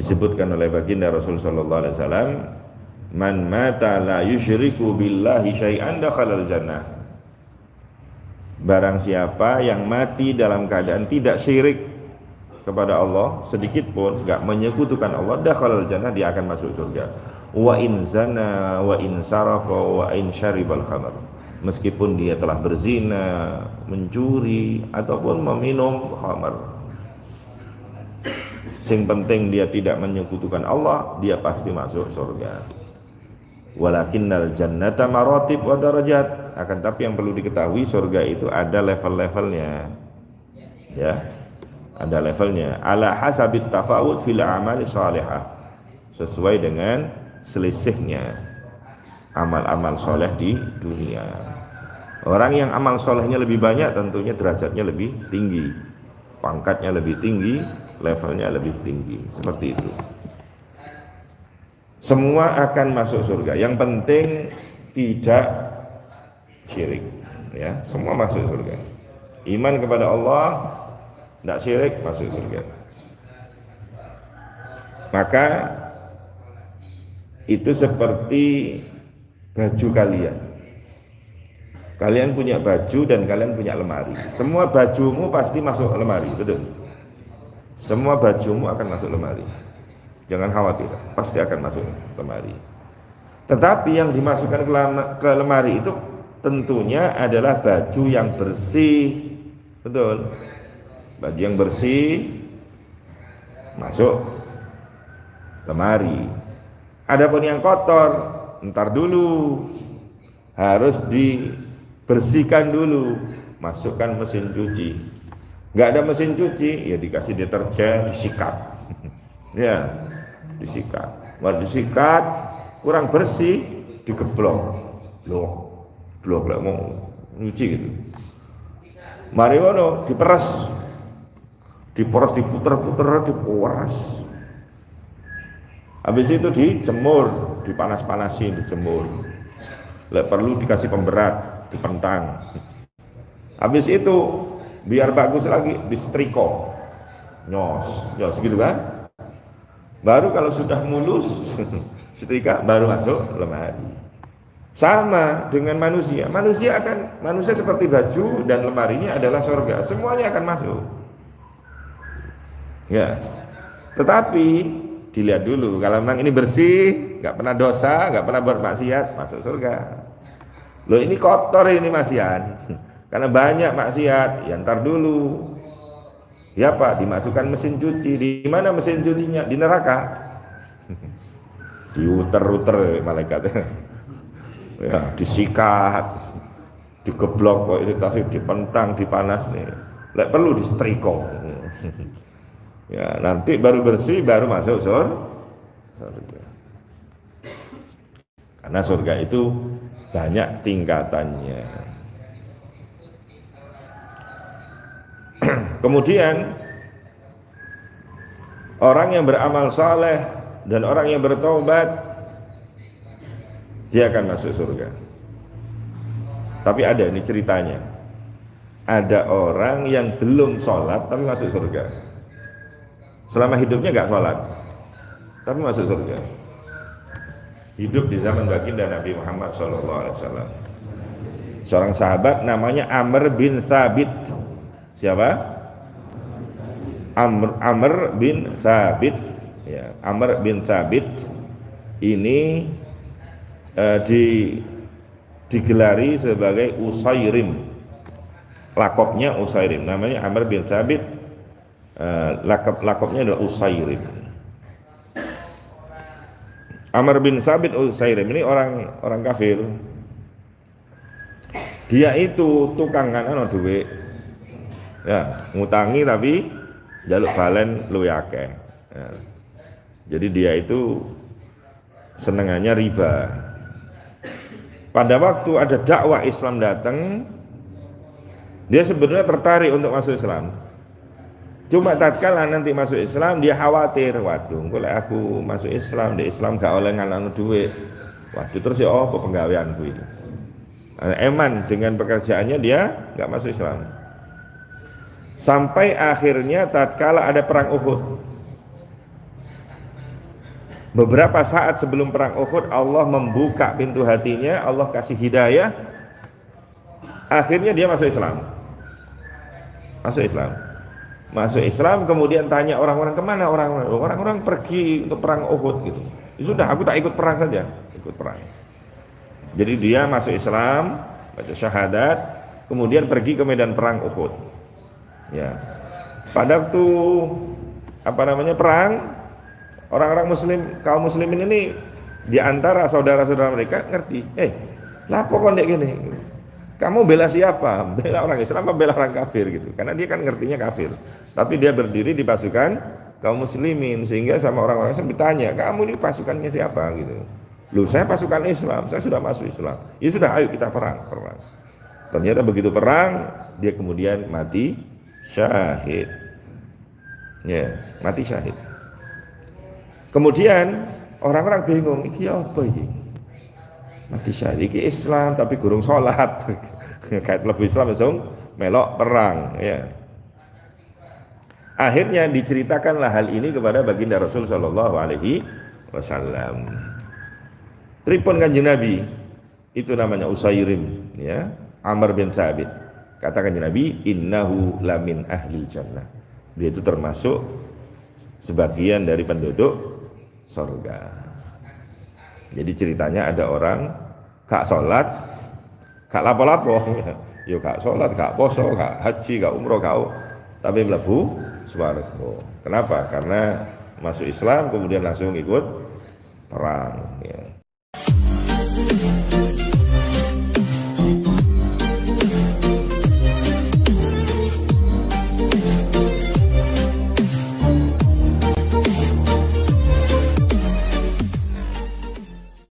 disebutkan oleh baginda Rasul sallallahu alaihi wasallam, man mata la yusyriku billahi syai'an dakhalal jannah. Barang siapa yang mati dalam keadaan tidak syirik kepada Allah sedikit pun, enggak menyekutukan Allah, dakhalal jannah, dia akan masuk surga. Wa in zana wa in saraka wa in syaribal khamr. Meskipun dia telah berzina, mencuri ataupun meminum khamar, sing penting dia tidak menyekutukan Allah, dia pasti masuk surga. Walakinnal jannata maratib wa darajat. Akan tapi yang perlu diketahui, surga itu ada level-levelnya. Ya. Ada levelnya. Ala hasabit tafawud fil a'mali shalihah. Sesuai dengan selisihnya amal-amal soleh di dunia. Orang yang amal solehnya lebih banyak tentunya derajatnya lebih tinggi, pangkatnya lebih tinggi, levelnya lebih tinggi. Seperti itu. Semua akan masuk surga. Yang penting tidak syirik. Ya, semua masuk surga. Iman kepada Allah, tidak syirik, masuk surga. Maka itu seperti baju kalian. Kalian punya baju dan kalian punya lemari. Semua bajumu pasti masuk lemari, betul? Semua bajumu akan masuk lemari. Jangan khawatir, pasti akan masuk lemari. Tetapi yang dimasukkan ke lemari itu tentunya adalah baju yang bersih, betul? Baju yang bersih masuk lemari. Adapun yang kotor, ntar dulu, harus dibersihkan dulu, masukkan mesin cuci. Nggak ada mesin cuci, ya dikasih deterjen, disikat. Ya, disikat. Baru disikat, kurang bersih, digeblok. Blok lah mau nyuci gitu. Mari ngono, diperes, diputer-puter, diperas. Habis itu dijemur, dipanas-panasin, dijemur. Lek perlu dikasih pemberat, dipentang. Habis itu biar bagus lagi disetrika, nyos gitu kan. Baru kalau sudah mulus setrika baru masuk lemari. Sama dengan manusia. Manusia seperti baju dan lemarinya adalah surga. Semuanya akan masuk. Ya. Tetapi dilihat dulu, kalau memang ini bersih, nggak pernah dosa, nggak pernah bermaksiat, masuk surga. Loh ini kotor ini masian, karena banyak maksiat, ya ntar dulu. Ya Pak, dimasukkan mesin cuci. Di mana mesin cucinya? Di neraka. Diuter-uter malaikat. Ya, disikat, digeblok, kok itu tasik dipentang, dipanas nih. Lek perlu disetrika. Ya, nanti baru bersih, baru masuk surga. Karena surga itu banyak tingkatannya. Kemudian orang yang beramal saleh dan orang yang bertobat, dia akan masuk surga. Tapi ada ini ceritanya. Ada orang yang belum sholat tapi masuk surga. Selama hidupnya nggak sholat, tapi masuk surga. Hidup di zaman baginda Nabi Muhammad SAW. Seorang sahabat namanya Amr bin Thabit. Siapa? Amr bin Thabit. Ya, Amr bin Thabit ini digelari sebagai Usairim. Lakopnya Usairim. Namanya Amr bin Thabit. Lakopnya adalah Usairim. Amr bin Thabit Usairim ini orang kafir. Dia itu tukang ono duit. Ya, ngutangi tapi njaluk balen luwih akeh. Ya. Jadi dia itu senengannya riba. Pada waktu ada dakwah Islam datang, dia sebenarnya tertarik untuk masuk Islam. Cuma tatkala nanti masuk Islam dia khawatir, waduh, kalau aku masuk Islam, di Islam gak oleh ngalano duit. Waduh, terus ya apa penggawean kuwi. Eman dengan pekerjaannya dia gak masuk Islam. Sampai akhirnya tatkala ada perang Uhud. Beberapa saat sebelum perang Uhud Allah membuka pintu hatinya, Allah kasih hidayah, akhirnya dia masuk Islam. Masuk Islam, kemudian tanya orang-orang, kemana orang-orang pergi untuk perang Uhud gitu. Ya sudah, aku tak ikut perang saja, ikut perang. Jadi dia masuk Islam, baca syahadat, kemudian pergi ke medan perang Uhud. Ya, pada waktu perang, orang-orang Muslim, kaum Muslimin ini di antara saudara-saudara mereka ngerti, lapo kok ndek gini? Kamu bela siapa? Bela orang Islam atau bela orang kafir gitu? Karena dia kan ngertinya kafir. Tapi dia berdiri di pasukan kaum muslimin, sehingga sama orang-orang Islam ditanya, kamu ini pasukannya siapa gitu? Loh, saya pasukan Islam, saya sudah masuk Islam. Ya sudah, ayo kita perang. Ternyata begitu perang, dia kemudian mati syahid. Ya, mati syahid. Kemudian orang-orang bingung, iki apa iki? Mati syahid iki Islam tapi gurung sholat. Kait lebih Islam langsung melok perang ya. Akhirnya diceritakanlah hal ini kepada baginda Rasul sallallahu alaihi wasallam. Pripun Kanjeng Nabi? Itu namanya Usairim ya, Amr bin Thabit. Kata Kanjeng Nabi, innahu lamin ahlil jannah. Dia itu termasuk sebagian dari penduduk surga. Jadi ceritanya ada orang gak sholat, gak lapo-lapo, yo gak sholat, gak poso, gak haji, gak umroh, tapi mlebu swarga. Kenapa? Karena masuk Islam kemudian langsung ikut perang. Ya.